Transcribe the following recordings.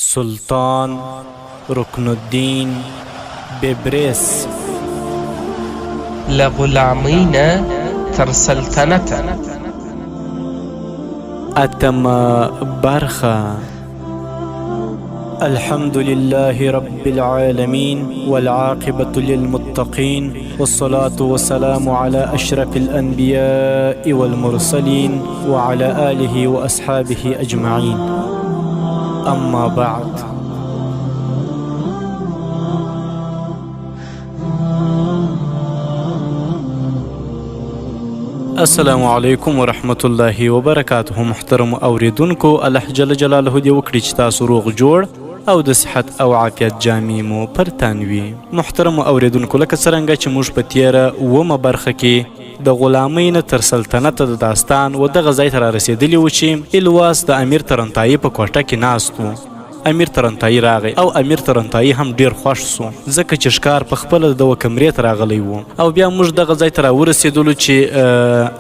سلطان رکن الدین ببرس لغلامین تر سلطنت اتم برخه الحمد لله رب العالمين والعاقبة للمتقين والصلاة والسلام على أشرف الأنبياء والمرسلين وعلى آله وأصحابه أجمعين أما بعد السلام علیکم ورحمت الله وبرکاته. محترم اوریدونکو، الله جل جلاله دې وکړي چې تاسو روغ جوړ او د صحت او عافیت جامې مو پر تن وي. محترم اوریدونکو، لکه څرنګه چې موږ په تیره اومه برخه کې د غلامۍ نه تر سلطنت د داستان و دغه ځای ته رارسېدلي وو چې الواس د امیر ترنتایي په کوټه کې ناست و. امیر ترنتایي راغی او امیر ترنتایي هم ډیر خوښ سو، ځکه چې ښکار په خپله د کمرې ته راغلی و. او بیا موږ دغه ځای ته راورسېدلو چې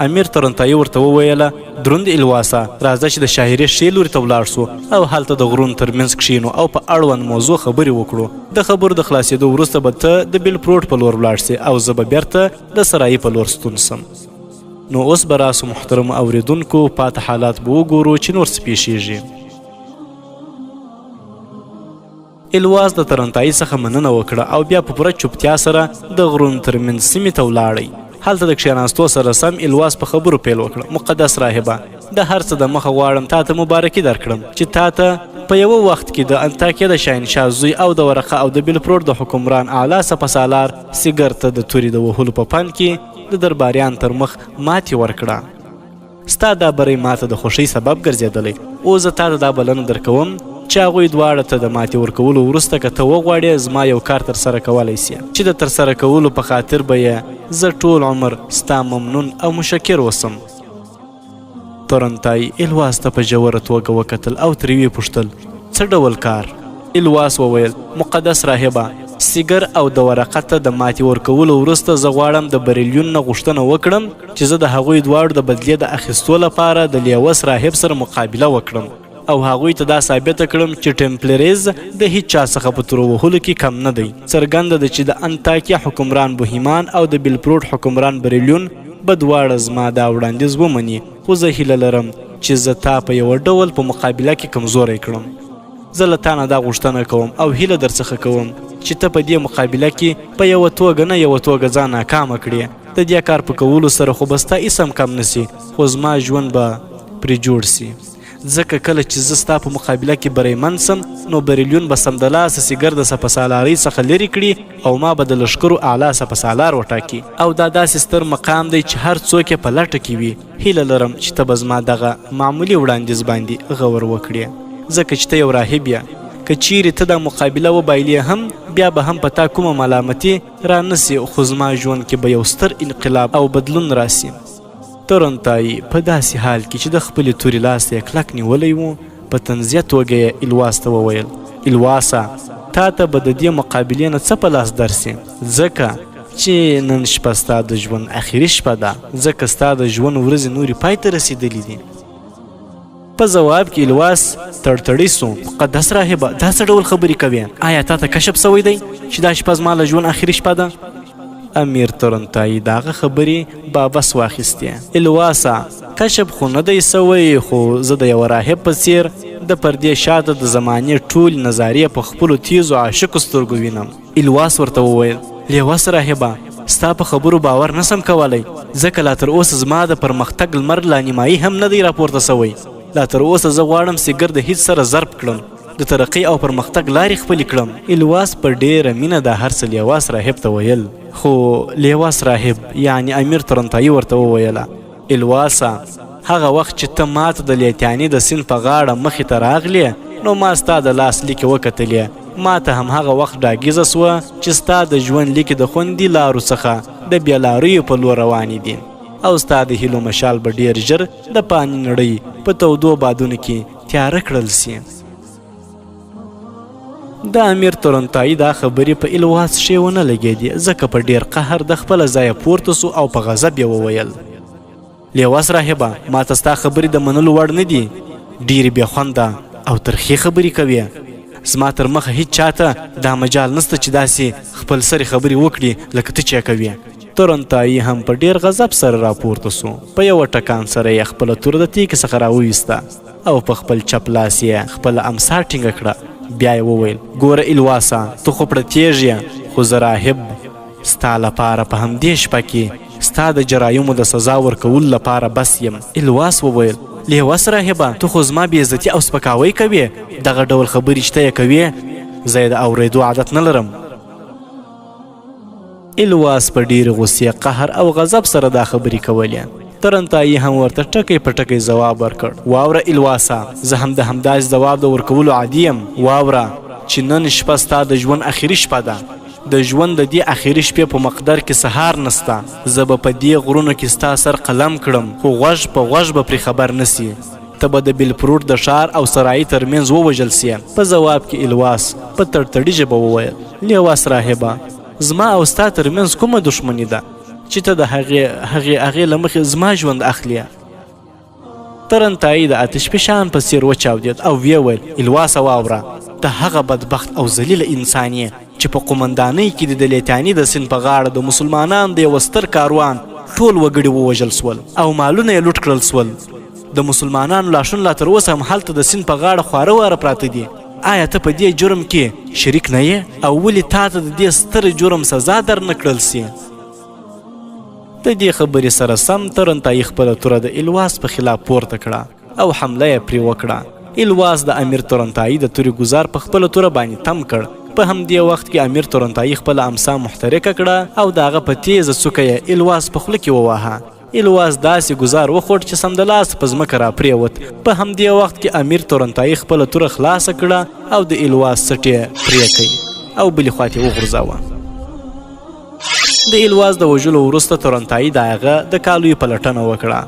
امیر ترنتایي ورته وویله: دروند الواسه، راځه چې د شاهرې ښې لوري ته ولاړ سو او هلته د غرونو ترمنځ کښېنو او په اړوند موضوع خبرې وکړو. د خبرو د خلاصېدو وروسته به ته د بیلپروټ په لور ولاړ سې او زه به بیرته د سرایي په لور ستون سم. نو اوس به راسو محترم اوریدونکو، پاته حالات به وګورو چې نور څه پیښیږي. الواس د ترنتایي څخه مننه وکړه او بیا په پوره چوپتیا سره د غرونو ترمنځ سیمې ته ولاړی. هلته د کښېناستو سره سم الواس په خبرو پیل وکړه: مقدس راهبه، د هر څه د مخه غواړم تا ته مبارکي درکړم چې تا ته په یوه وخت کې د انطاکیه د شاهنشاه زوی او د ورقه او د بیلپروټ د حکمران اعلی سپهسالار سیګر ته د تورې د وهلو په پند کې د درباریان تر مخ ماتې ورکړه. ستا دا بری ماته د خوښۍ سبب ګرځېدلی. اوس زه تا ته دا بلنه درکوم چې هغوی دواړه ته د ماتې ورکولو وروسته که ته وغواړې زما یو کار ترسره کولی سي چې د ترسره کولو په خاطر به یې زه ټول عمر ستا ممنون او مشکر وسم. ترنتایي الواس ته په ژوره توګه وکتل او ترې ویې پوښتل: څه ډول کار؟ الواس وویل: مقدس راهبه، سیګر او د ورقه ته د ماتې ورکولو وروسته زه غواړم د بریلیون نه غوښتنه وکړم چې زه د هغوی دواړو د بدلې د اخیستو لپاره د لیوس راهب سره مقابله وکړم او هغوی ته دا ثابته کړم چې ټمپلریز د هیچ چا څخه په تور وهلو کې کم نه دی. څرګنده ده چې د انطاکیه حکمران بوهیمان او د بیلپروټ حکمران بریلیون به دواړه زما دا وړاندیز ومني، خو زه هیله لرم چې زه تا په یوه ډول په مقابله کې کمزوری کړم. زه له تا نه دا غوښتنه کوم او هیله درڅخه کوم چې ته په دې مقابله کې په یوه توګه نه یوه توګه ځان ناکامه کړې. د دې کار په کولو سره خو به ستا هیڅ هم کم نه سي، خو زما ژوند به پرې جوړ سي. ځکه کله چې زه ستا په مقابله کې بریمن سم نو بریلیون به سمدلاسه سیګر د سپهسالارۍ څخه لرې کړي او ما به د لښکرو اعلی سپهسالار وټاکي او دا داسې ستر مقام دی چې هر څوک یې په لټه کې وي. هیله لرم چې ته به زما دغه معمولي وړاندیز باندې غور وکړې، ځکه چې ته یو راهب یې. که چیرې ته دا مقابله وبایلې هم بیا به هم په تا کومه ملامتي رانسي، خو زما ژوند کې به یو ستر انقلاب او بدلون راسي. ترنتایي په داسې حال کې چې د خپلې تورې لاس یې کلک نیولی و په طنزیه توګه یې الواس ته وویل: الواسه، تا ته به د دې مقابلې نه څه په لاس درسي، ځکه چې نن شپه ستا د ژوند اخري شپه ده، ځکه ستا د ژوند ورځې نورې پای ته رسېدلي دي. په ځواب کې الواس تړتړی سو: مقدس راهبه، دا څه ډول خبرې کوې؟ آیا تا ته کشف سوی دی چې دا شپه زما له ژوند اخري شپه ده؟ امیر ترنتایي د هغه خبرې بابس واخیستې. الواسه، کشف خو نه دی سوی، خو زه د یوه راهب په څیر د پردې شاته د زمانې ټول نظارې په خپلو تیزو عاشقو سترګو وینم. الواس ورته وویل: لیوس راهبه، ستا په خبرو باور نسم کولی، ځکه لا تر اوسه زما د پرمختګ لمر لا نیمایي هم نه دی راپورته سوی. لا تر اوسه زه غواړم سیګر د هیڅ سره ضرب کړم، د ترقۍ او پرمختګ لارې خپلې کړم. الواس په ډېره مینه دا هر څه لیواس راهب ته ویل، خو لیواس راهب یعنی امیر ترنتایي ورته وویله: الواسه، هغه وخت چې ته ماته د لیتیاني د سیند په غاړه مخې ته راغلې نو ما ستا د لاس لیکې وکتلې. ما ته هم هغه وخت ډاګیزه سوه چې ستا د ژوند لیکې د خوندي لارو څخه د بېلاریو په لور روانې دي او ستا د هیلو مشال به ډېر ژر د پاني نړۍ په تودو بادونو کې تیاره کړل سي. د امیر ترنتایي دا خبرې په الواس ښې ونه لګېدې، ځکه په ډېر قهر د خپله ځایه پورته سو او په غضب یې وویل: لیواس راهبه، ما ته ستا خبرې د منلو وړ نه دي، ډېرې بې خونده او ترخې خبرې کوې. زما تر مخه هیڅ چاته دا مجال نسته چې داسې خپل سرې خبرې وکړي لکه ته چې کوې. تورنتایي هم په ډیر غضب سره راپورته سو. په یوه ټکان سره یې خپله توره د تیکې څخه راوویسته او په خپل چپ لاس یې خپله امسا ټینګه کړه. بیا یې وویل ګوره الواسا ته خو پړتیږ یې خو زه راهب ستا لپاره په همدې شپه کې ستا د جرایمو د سزا ورکولو لپاره بس یم. الواس وویل لیوس راهبه ته خو زما بېعزتي او سپکاوی کوې. دغه ډول خبرې چې ته یې کوې زه یې د اورېدو عادت نه لرم. الواس په ډېرې غوسې قهر او غضب سره دا خبرې کولې. تورنتایي هم ورته ټکی په ټکی ځواب ورکړ. واوره الواسا زه هم د همداسې ځواب د ورکولو عادي یم. واوره چې نن شپه ستا د ژوند اخري شپه ده. د ژوند د دې اخري شپې په مقدر کې سهار نسته. زه به په دې غرونو کې ستا سر قلم کړم خو غوږ په غوږ به پرې خبر نسي. ته به د بلفروټ د ښار او سرایي ترمنځ ووژل سې. په ځواب کې الواس په تړتړي ژبه وویل لیواس راهبه زما او ستا ترمنځ کومه دښمني ده چې ته د هغې له مخې زما ژوند اخلي. تورنتایي د آتش فشان په څېر وچاودېد او ویې ویل الواسه واوره ته هغه بدبخت او ذلیله انسان یې چې په قومندانۍ کې د لیتاني د سیند په غاړه د مسلمانانو د یوه ستر کاروان ټول وګړي ووژل سول او مالونه یې لوټ کړل سول. د مسلمانانو لاشون لا تر اوسه هم هلته د سیند په غاړه خواره واره پراته دي. آیا ته په دې جرم کې شریک نه یې او ولې تا ته د دې ستر جرم سزا در نه کړل سي؟ د دې خبرې سره سم تورنتایي خپله توره د الواس په خلاف پورته کړه او حمله یې پرې وکړه. الواس د امیر تورنتایي د تورې ګزار په خپله توره باندې تم کړ. په همدې وخت کې امیر تورنتایي خپله امسا محترکه کړه او د هغه په تیزه څوکه یې الواس په خوله کې وواهه. الواس داسې ګزار وخوړ چې سمدلاسه په ځمکه راپرېوت. په همدې وخت کې امیر تورنتایي خپله توره خلاصه کړه او د الواس سټ یې پرې کړ او بلې خواته یې وغورځاوه. د الواس د وژلو وروسته تورنتایي د هغه د کالیو پلټنه وکړه.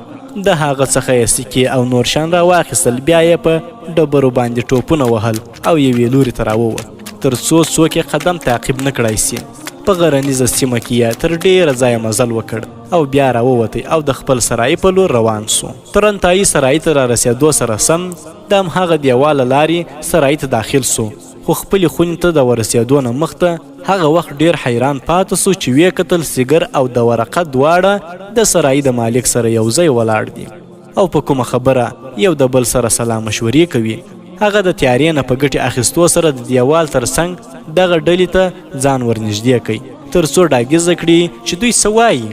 د هغه څخه یې سکې او نور شیان راواخیستل. بیا یې په ډبرو باندې ټوپونه وهل او یوې لوري ته راووت تر څو څوک یې قدم تعقیب نه کړای سي. په غرنیزه سیمه کې یې تر ډېره ځایه مزل وکړ او بیا راووتی او د خپل سرای په لور روان سو. تورنتایي سرای ته رارسېدو سره سم د همهغه دیوال له لارې سرای ته داخل سو خو خپلې خونې ته د ورسېدو نه مخته هغه وخت ډېر حیران پاته سو چې ویې کتل سیګر او د ورقه دواړه د سرای د مالک سره یو ځای ولاړ دي او په کومه خبره یو د بل سره سلام مشورې کوي. هغه د تیارې نه په ګټې اخیستو سره د دیوال تر څنګ دغه ډلې ته ځان ورنږدې کوي تر څو ډاګیزه کړي چې دوی څه وایي.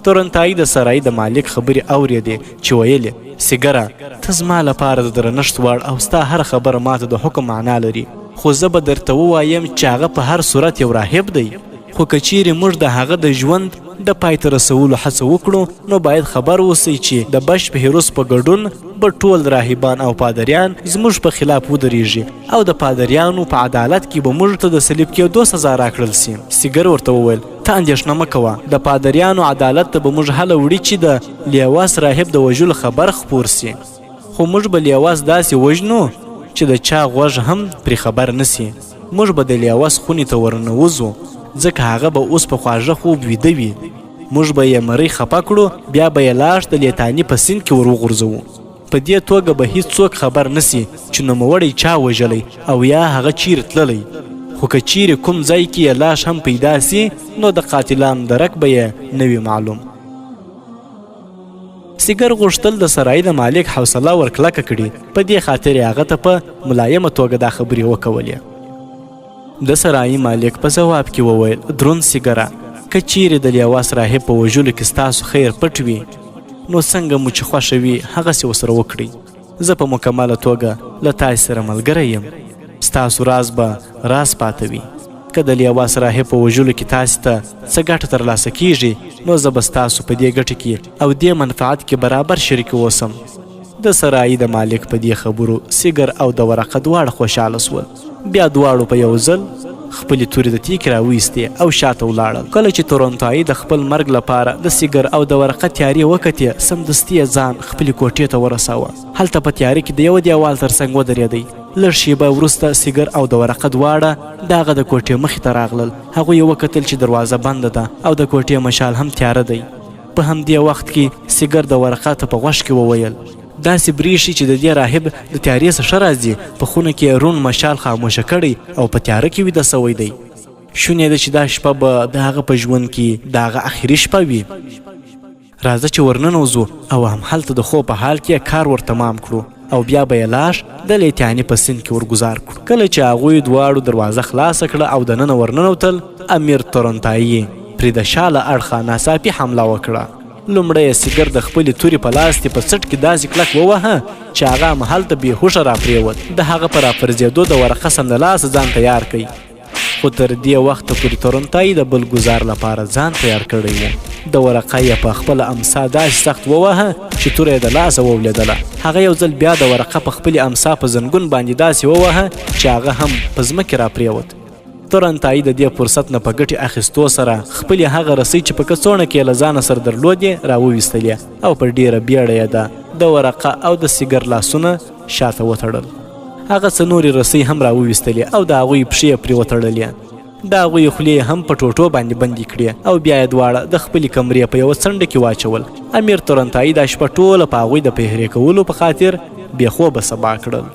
تورنتایي د سرای د مالک خبرې اورېدې چې ویلې سیګره ته زما لپاره د درنښت وړ او ستا هره خبره ماته د حکم معنا لري خو زه به درته ووایم چې هغه په هر صورت یو راهب دی. خو که چیرې موږ د هغه د ژوند د پای ته رسولو هڅه وکړو نو باید خبر اوسئ چې د بش په هیروس په ګډون به ټول راهبان او پادریان زموږ په خلاف ودرېږي او د پادریانو په عدالت کې به موږ ته د صلیب کېدو سزا راکړل سي. سیګر ورته وویل ته اندېښنه مه کوه د پادریانو عدالت ته به موږ هله وړي چې د لیواس راهب د وژلو خبر خپور سي. خو موږ به لیواس داسې وژنو چې د چا غوږ هم پرې خبر نسي. موږ به د لیواس خونې ته ورنوځو ځکه هغه به اوس په خواږه خوب ویده وي. موږ به یې مرۍ خفه کړو بیا به یې لاش د لیتاني په سیند کې ور وغورځوو. په دې توګه به هیڅوک خبر نسي چې نوموړی چا وژلی او یا هغه چیرې تللی. خو که چیرې کوم ځای کې یې لاش هم پیدا سي نو د قاتلانو درک به یې نه وي معلوم. سیګر غوښتل د سرای د مالک حوصله ورکلکه کړي په دې خاطر یې هغه ته په ملایمه توګه دا خبرې وکولې. د سرای مالک په ځواب کې وویل دروند سیګره که چیرې د لیواس راهب په وژلو کې ستاسو خیر پټ وي نو څنګه مو چې خوښه وي هغسې ورسره وکړئ. زه په مکمله توګه له تاسې سره ملګری یم. ستاسو راز به راز پاته وي. که د لیواس راهب په وژلو کې تاسې ته څه ګټه ترلاسه کیږي نو زه به ستاسو په دې ګټه کې او دې منفعت کې برابر شریک اوسم. د سرای د مالک په دې خبرو سیګر او د ورقه دواړه خوشحاله سول. بیا دواړو په یو ځل خپلې تورې د تیکې راویستې او شاته ولاړل. کله چې تورنتایي د خپل مرګ لپاره د سیګر او د ورقه تیارې وکتې سمدستي یې ځان خپلې کوټې ته ورساوه. هلته په تیارې کې د یوه دیوال تر څنګ ودرېدی. لږ شیبه وروسته سیګر او د ورقه دواړه د هغه د کوټې مخې ته راغلل. هغوی یې وکتل چې دروازه بنده ده او د کوټې مشال هم تیاره دی. په همدې وخت کې سیګر د ورقه ته په غوږ کې وویل داسې بریښي چې د دې راهب د تیارې څخه ښه راځي. په خونه کې روڼ مشال خاموشه کړی او په تیاره کې ویده سوی دی. شونې ده چې دا شپه به د هغه په ژوند کې د هغه اخري شپه وي. راځه چې ورننوځو او همهلته د خوب په حال کې کار ور تمام کړو او بیا به یې لاش د لیتیانې په سیند کې ورګزار کړو. کله چې هغوی دواړو دروازه خلاصه کړه او دننه ورننوتل، امیر تورنتایي پرې د شاله اړخه ناڅاپي حمله وکړه. لومړی یې سیګر د خپلې تورې په لاس کې په څټ کې داسې کلک ووهه چې هغه همهلته بېهوښه راپرېوت. د هغه په راپرځېدو د ورقه سمدلاسه ځان تیار کړي، خو تر دې وخته پورې تورنتایي د بل ګزار لپاره ځان تیار کړی و. د ورقه یې په خپله امسا داسې سخت ووهه چې توره یې د لاسه وولېدله. هغه یو ځل بیا د ورقه په خپلې امسا په زنګون باندې داسې ووهه چې هغه هم په ځمکې راپرېوت. تورنتایي د دې فرصت نه په ګټې اخیستو سره خپلې هغه رسۍ چې په کڅوړه کې یې له ځانه سره درلودې راوویستلې او په ډېره بیړه یې د ورقه او د سیګر لاسونه شاته وتړل. هغه څه نورې رسۍ هم راوویستلې او د هغوی پښې یې پرې وتړلې. د هغوی خولې هم په ټوټو باندې بندې کړې او بیا یې دواړه د خپلې کمرې په یوه څنډه کې واچول. امیر تورنتایي دا شپه ټوله په هغوی د پهرې کولو په خاطر بې خوبه سبا کړل.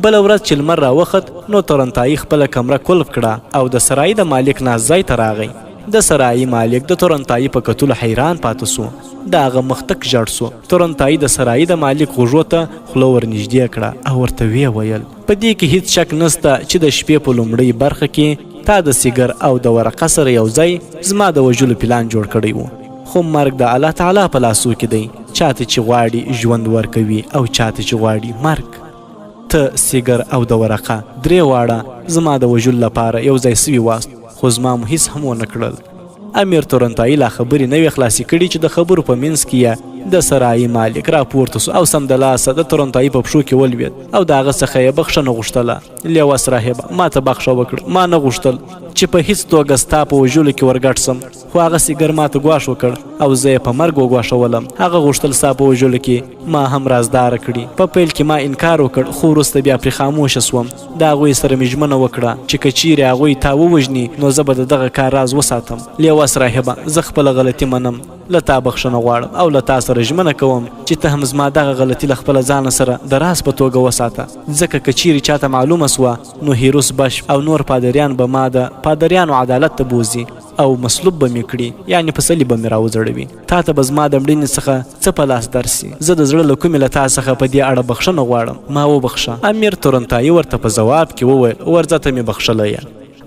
بله ورځ چې لمر راوخت نو تورنتایي خپله کمره کلف کړه او د سرایي د مالک ناست ځای ته راغی. د سرایي مالک د تورنتایي په کتلو حیران پاته سو. د هغه مخ تک ژړ سو. تورنتایي د سرایي د مالک غوږو ته خوله ورنږدې کړه او ورته ویې ویل، په دې کې هیڅ شک نسته چې د شپې په لومړۍ برخه کې تا د سیګر او د ورقه سره یو ځای زما د وژلو پلان جوړ کړی و. خو مرګ د الله تعالی په لاسو کې دی، چاته چې غواړي ژوند ورکوي او چاته چې غواړي مرګ. ته سیګر او د ورقه درې واړه زما د وژلو لپاره یو ځای سوي واست، خو زما مو هیڅ هم ونه کړل. امیر تورنتایي لا خبرې نه وې خلاصې کړي چې د خبرو په منځ کې یې د سرایي مالک راپورته سو او سمدلاسه د تورنتایي په پښو کې ولوېد او د هغه څخه یې بخښنه غوښتله. لیوس راهبه ما ته بخښه وکړه، ما نه غوښتل چې په هیڅ توګه ستا په وژلو کې ورګډ سم، خو هغه سیګر ما ته ګواښ وکړ او زه یې په مرګ وګواښولم. هغه غوښتل ستا په وژلو کې ما هم رازداره کړي. په پیل کې ما انکار وکړ، خو وروسته بیا پرې خاموشه سوم. د هغوی سره مې ژمنه وکړه چې که چیرې هغوی تا ووژني نو زه به د دغه کار راز وساتم. لیوس راهبه زه خپله غلطي منم، له تا بخښنه غواړم او له تا سره ژمنه کوم چې ته هم زما دغه غلطي له خپله ځانه سره د راز په توګه وساته، ځکه که چیرې چاته معلومه سوه نو هیروس بش او نور پادریان به ما د پادریانو عدالت ته بوزي او مصلوب به مې کړي، یعنې په صلیب به مې راوځړوي. تا ته به زما د مړینې څخه څه په لاس درسي. زه د زړه له کومې له تا څخه په دې اړه بخښنه غواړم، ما وبخښه. امیر تورنتایي ورته په ځواب کې وویل، ورځه ته مې بخښلی یم.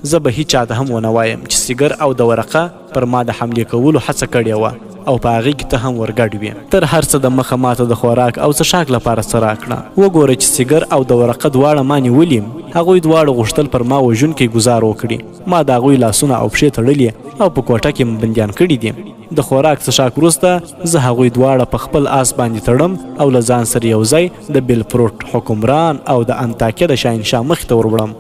زه به هیچ چاته هم ونه وایم چې سیګر او د ورقه پر ما د حملې کولو هڅه کړې وه او په هغې کې ته هم ورګډ وې. تر هر څه د مخه ماته د خوراک او څښاک لپاره څه راکړه. وګوره چې سیګر او د ورقه دواړه ما نیولي، هغوی دواړه غوښتل پر ما وژونکی ګزار وکړي. ما د هغوی لاسونه او پښې تړلي او په کوټه کې بندیان کړي دي. د خوراک څښاک وروسته زه هغوی دواړه په خپل آس باندې تړم او له ځان سره یو ځای د بیلفروټ حکمران او د انطاکیه د شاهنشاه مخې ته وروړم.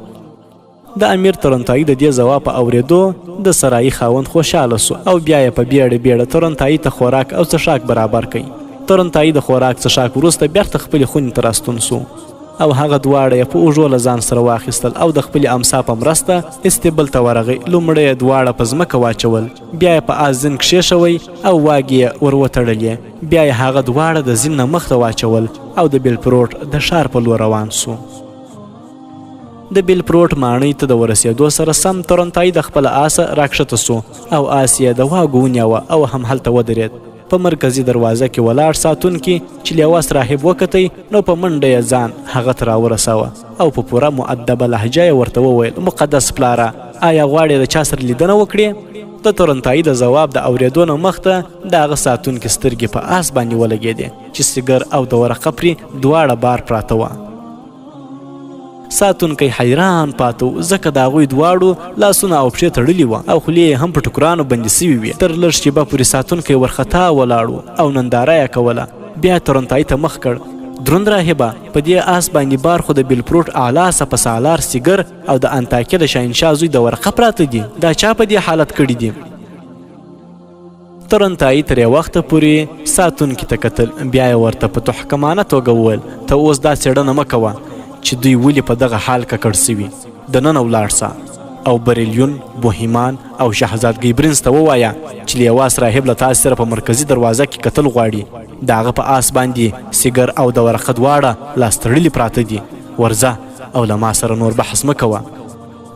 د امیر تورنتایي د دې ځواب په اورېدو د سرایي خاوند خوشحاله سو او بیا یې په بیړه تورنتایي ته خوراک او څښاک برابر کړي. تورنتایي د خوراک څښاک وروسته بیرته خپلې خونې ته راستون سو او هغه دواړه یې په اوږو له ځان سره واخیستل او د خپلې امسا په مرسته استیبل ته ورغی. لومړی یې دواړه په ځمکه واچول، بیا یې په آس زین کښېښوی او واګې یې ور وتړلې. بیا یې هغه دواړه د زین نه مخ ته واچول او د بیلفروټ د ښار په لور روان سو. د بیلفروټ ماڼۍ ته د ورسېدو سره سم تورنتایي د خپله آسه راکښته سو او آس یې د واګو ونیوه او همهلته ودرېد. په مرکزي دروازه کې ولاړ ساتونکي چې لیوس راهب وکتی نو په منډه یې ځان هغه ته راورسوه او په پوره مؤدبه لهجه یې ورته وویل، مقدس پلاره آیا غواړې د چا سره لیدنه وکړې؟ د تورنتایي د ځواب د اورېدو نه مخته د هغه ساتونکي سترګې په آس باندې ولګېدې چې سیګر او د ورقه پرې دواړه بار پراته وه. ساتونکی حیران پاته و، ځکه د هغوی دواړو لاسونه او پښې تړلي وه او خولې یې هم په ټوکرانو بندې سوي وې. تر لږ شېبه پورې ساتونکی ورخطا ولاړ و او ننداره یې کوله. بیا تورنتایي ته مخ کړ، دروند راهبه په دې آس باندې بار خو د بیلفروټ اعلی سپه سالار سیګر او د انطاکیه د شاهنشاه زوی د ورقه پراته دي، دا چا په دې حالت کړي دي؟ تورنتایي تر یو وخته پورې ساتونکي ته کتل، بیا یې ورته په تحکمانه توګه وویل، ته اوس دا څېړنه مه کوه چې دوی ولې په دغه حال ککړ سوي. دننه ولاړ سه او بریلیون، بوهیمان او شهزادګۍ برنس ته ووایه چې لیواس راهب له تاسې سره په مرکزي دروازه کې کتل غواړي. د هغه په آس باندې سیګر او د ورقه دواړه لاس تړلي پراته دي. ورځه او له ما سره نور بحث مه کوه.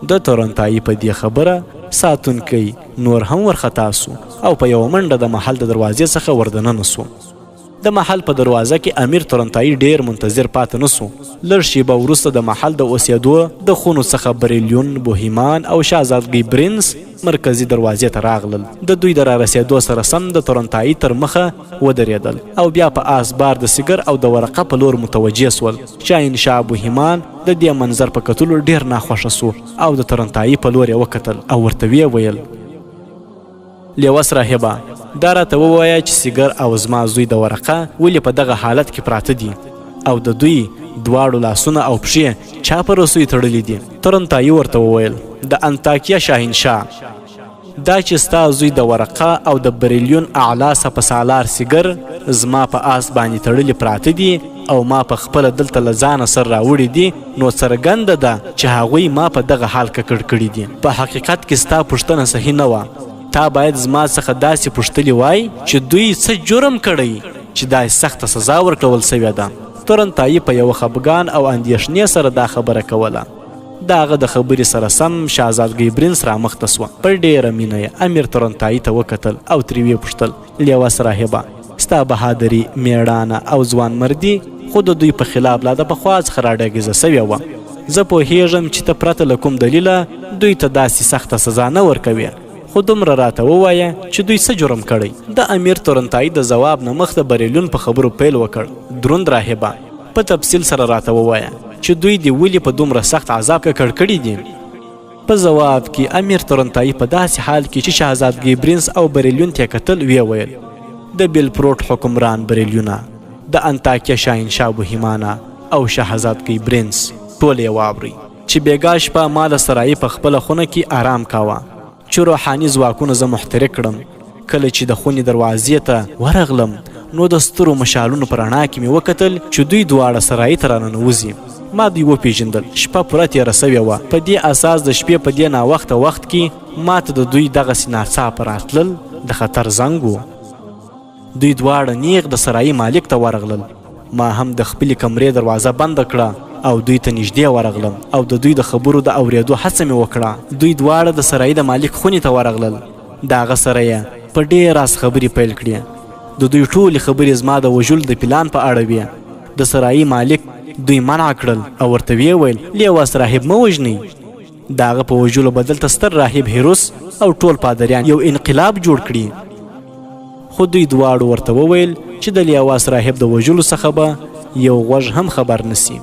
د تورنتایي په دې خبره ساتونکی نور هم ورخطا سو او په یوه منډه د محل د دروازې څخه وردننه سو. د محل په دروازه کې امیر تورنتایي ډیر منتظر پاته نسو. لږ شیبه وروسته د محل د اوسېدو د خونو څخه بریلیون، بوهیمان او شهزادګۍ برنس مرکزي دروازې ته راغلل. د دوی د رارسېدو سره سم د تورنتایي تر مخه ودرېدل او بیا په آس بار د سیګر او د ورقه په لور متوجه سول. شاهنشاه بوهیمان د دې منظر په کتلو ډیر ناخوښه سو او د تورنتایي په لور یې وکتل او ورته ویې ویل: لیوس راهبه، دا راته ووایه چې سیګر او زما زوی د ورقه ولې په دغه حالت کې پراته دي او د دوی دواړو لاسونه او پښې چا په رسوي تړلي دي؟ تورنتایي ورته وویل: د انطاکیه شاهنشاه، دا چې ستا زوی د ورقه او د بریلیون اعلی سپسالار سیګر زما په آس باندې تړلي پراته دي او ما په خپله دلته له ځانه سر راوړي دي، نو څرګنده ده چې هغوی ما په دغه حال ککړ کړي دي. په حقیقت کې ستا پوښتنه صحیح نه وه. تا باید زما څخه داسې پوښتلي وای چې دوی څه جرم کړی چې داسې سخته سزا ورکړل سوې ده. تورنتایي په یوه خفګان او اندېښنې سره دا خبره کوله. د هغه د خبرې سره سم شهزادګۍ برنس رامخته سوه. په ډېره مینه یې امیر تورنتایي ته وکتل او ترې ویې پوښتل: لیوس راهبه، ستا بهادري، میړانه او ځوانمردي خو د دوی په خلاف لا د پخوا څخه راډاګیزه سوې وه. زه پوهېږم چې ته پرته له کوم دلیله دوی ته داسې سخته سزا نه ورکوې، خو دومره راته ووایه چې دوی څه جرم کړی. د امیر تورنتایي د ځواب نه مخ د بریلیون په خبرو پیل وکړ: دروند راهبه، په تفصیل سره راته ووایه چې دوی دې ولې په دومره سخت عذاب ککړ کړي دي. په ځواب کې امیر تورنتایي په داسې حال کې چې شهزادګۍ برنس او بریلیون ته یې کتل ویې ویل: د بیلپروټ حکمران بریلیونه، د انطاکیه شاهنشاه بوهیمانه او شهزادګۍ برنس ټول یې واورئ چې بېګا شپه ما د سرایي په خپله خونه کې آرام کاوه چې روحاني ځواکونه زه محترق کړم. کله چې د خونې دروازې ته ورغلم نو د سترو مشالونو په رڼا کې مې وکتل چې دوی دواړه سرایي ته راننوځي. ما دوی وپېژندل. شپه پوره تېره سوې وه. په دې اساس د شپې په دې ناوخته وخت کې ما ته د دوی دغسې ناڅاپه راتلل د خطر زنګ و. دوی دواړه نیغ د سرایي مالک ته ورغلل. ما هم د خپلې کمرې دروازه بنده کړه او دوی ته نږدې ورغلم او د دوی د خبرو د اورېدو هڅه مې وکړه. دوی دواړه د سرایي د مالک خونې ته ورغلل. د هغه سره یې په ډېر راز خبرې پیل کړې. د دوی ټولې خبرې زما د وژلو د پلان په اړه وې. د سرایي مالک دوی منع کړل او ورته ویې ویل: لیوس راهب مه وژنئ. د هغه په وژلو بدل ته ستر راهب هیروس او ټول پادریان یو انقلاب جوړ کړي. خو دوی دواړو ورته وویل چې د لیوس راهب د وژلو څخه به یو غوږ هم خبر نسی.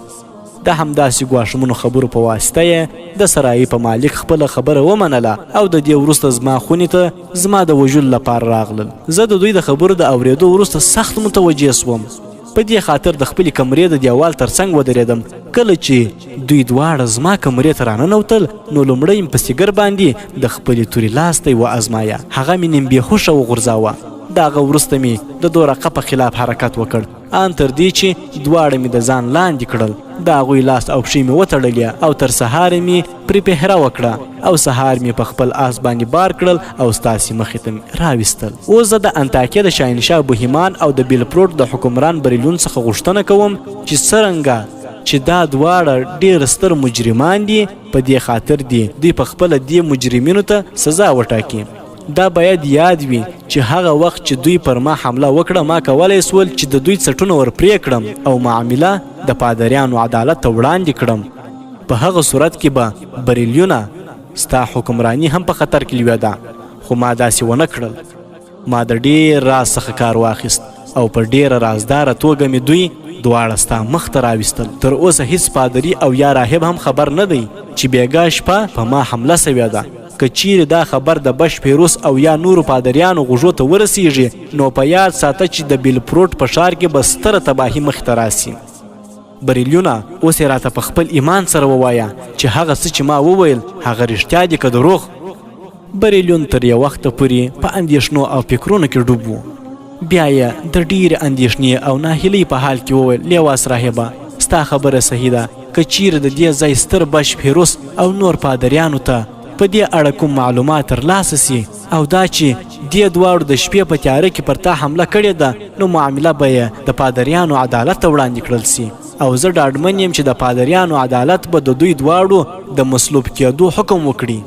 د همداسې ګواښمنو خبرو په واسطه یې د سرایي په مالک خپله خبره ومنله او د دې وروسته زما خونې ته زما د وژلو لپاره راغلل. زه د دوی د خبرو د اورېدو وروسته سخت متوجه سوم. په دې خاطر د خپلې کمرې د دیوال تر څنګ ودرېدم. کله چې دوی دواړه زما کمرې ته راننوتل نو لومړی م په سیګر باندې د خپلې تورې لاستی وازمایه. هغه مې نیم بېهوشه وغورځاوه. د هغه وروسته مې د دورقه په خلاف حرکت وکړ، ان تر دې چې دواړه مې د ځان لاندې کړل. د هغوی لاس او پښې مې وتړلې او تر سهاره مې پرې پهره وکړه او سهار مې په خپل آس باندې بار کړل او ستاسې مخې ته مې راویستل. اوس زه د انطاکیه د شاهنشاه بوهیمان او د بیلپروټ د حکمران بریلیون څخه غوښتنه کوم چې څرنګه چې دا دواړه ډېر ستر مجرمان دي، په دې خاطر دي دوی په خپله دې مجرمینو ته سزا وټاکي. دا باید یاد وي چې هغه وخت چې دوی پر ما حمله وکړه ما کولی سول چې د دوی څټونه ور پرې کړم او معامله د پادریانو عدالت ته وړاندې کړم. په هغه صورت کې به بریلیونه ستا حکمرانی هم په خطر کې لویده، خو ما داسې ونه کړل. ما د ډېر راز څخه کار واخیست او په ډېره رازداره توګه مې دوی دواړه ستا مخ ته راویستل. تر اوسه هیڅ پادري او یا راهب هم خبر نه دی چې بېګا شپه په ما حمله سوې ده. که چیرې دا خبر د بش پیروس او یا نورو پادریانو غوږو ته ورسیږي نو په یاد ساته چې د بیلپروټ په ښار کې به ستره تباهي مخې ته راسي. بریلیونه اوس یې راته په خپل ایمان سره ووایه چې هغه څه چې ما وویل هغه رښتیا دي که دروغ. بریلیون تر یو وخته پورې په اندېښنو او فکرونو کې ډوب و. بیا یې د ډېرې اندېښنې او ناهیلۍ په حال کې وویل: لیواس راهبه، ستا خبره صحیح ده. که چیرې د دې ځای ستر بش پیروس او نور پادریانو ته په دې اړه کوم معلومات ترلاسه سي او دا چې دې دواړو د شپې په تیاره کې پر تا حمله کړې ده نو معامله به یې د پادریانو عدالت ته وړاندې کړل سي او زه ډاډمن یم چې د پادریانو عدالت به د دوی دواړو د مصلوب کېدو حکم وکړي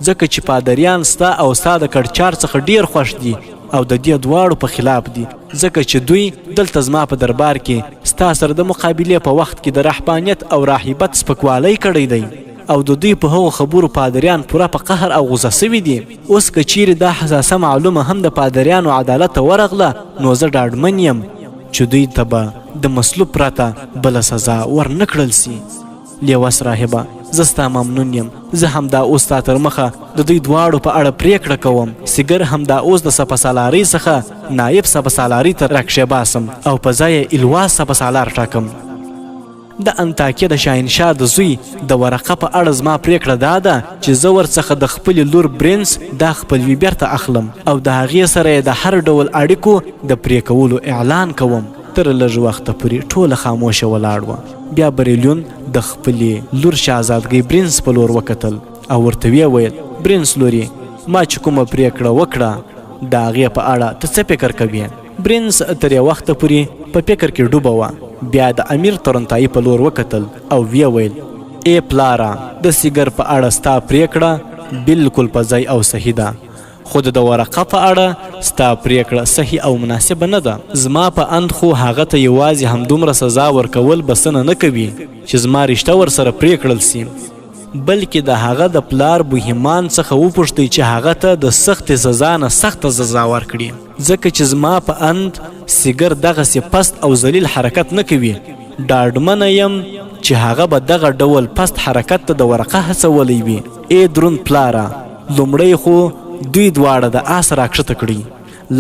ځکه چې پادریان ستا او ستا د کړچار څخه ډیر خوښ دي او د دې دواړو په خلاف دي ځکه چې دوی دلته زما په دربار کې ستا سره د مقابلې په وخت کې د رهبانیت او راهبت سپکوالی کړی دی او د دوی په هغو خبرو پادریان پوره په قهر او غوسه سوي دي اوس که چیرې دا حساسه معلومه هم د پادریانو عدالت ته ورغله نو زه ډاډمن یم چې دوی ته به د مصلوب پرته بله سزا ورنه کړل سي لیوس راهبه زه ستا ممنون یم زه همدا اوس ستا تر مخه د دوی دواړو په اړه پریکړه کوم سیګر همدا اوس د سپهسالارۍ څخه نایب سپهسالاري ته راکښېباسم او په ځای یې الواس سپهسالار ټاکم د انطاکیه د شاهنشاه د زوی د ورقه په اړه زما پریکړه دا ده چې زه ورڅخه د خپلې لور برنس دا خپلوي بیرته اخلم او د هغې سره یې د هر ډول اړیکو د پرې کولو اعلان کوم تر لږ وخته پورې ټوله خاموشه ولاړ وه بیا بریلیون د خپلې لور شهزادګۍ برنس په لور وکتل او ورته ویې ویل برنس لورې ما چې کومه پریکړه وکړه د هغې په اړه ته څه فکر کوې برنس تر یو وخته پورې په فکر کې ډوبه وه بیا د امیر تورنتایي په لور وکتل او ویې ویل ای پلاره د سیګر په اړه ستا پریکړه بالکل په ځای او صحیح ده خو د ورقه په اړه ستا پریکړه صحیح او مناسبه نه ده زما په اند خو هغه ته یوازې همدومره سزا ورکول بسنه نه کوي چې زما رشته ورسره پریکړل سي بلکې د هغه د پلار بوهیمان څخه وپوښتئ چې هغه ته د سختې سزا نه سخته سزا ورکړي ځکه چې زما په اند سیګر دغسې پست او ذلیل حرکت نه کوي ډاډمنه یم چې هغه به دغه ډول پست حرکت ته د ورقه هڅولی وي ای دروند پلاره لومړی خو دوی دواړه د آس راکښته کړي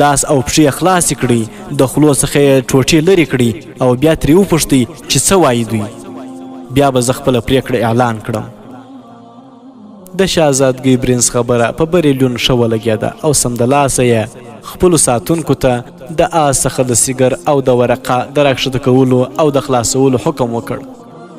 لاس او پښې خلاصې کړي د خولو څخه یې ټوټې لرې کړي او بیا ترې وپوښتئ چې څه وایي دوی بیا به زه خپله پریکړه اعلان کړم د شهزادګۍ برنس خبره په بریلیون ښه ولګېده او سمدلاسه یې خپلو ساتونکو ته د آس څخه د سیګر او د ورقه د راکښته کولو او د خلاصولو حکم وکړ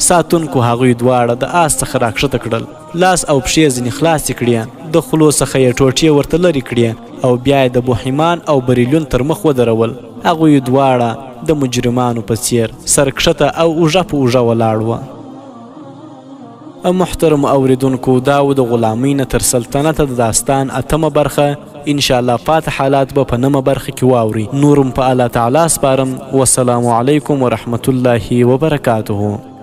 ساتونکو هغوی دواړه د آس څخه راکښته کړل لاس او پښې ځینې خلاصې کړې د خولو څخه یې ټوټې ورته لرې کړې او بیا یې د بوهیمان او بریلیون تر مخ ودرول هغوی دواړه د مجرمانو په څیر سرکښته او اوږه په اوږه ولاړ وه محترم اوریدونکو دا و د غلامۍ نه تر سلطنته د داستان اتمه برخه انشاءالله پاتې حالات به په نمه برخه کې واوري نورم په الله تعالی سپارم والسلام علیکم ورحمة الله وبرکاته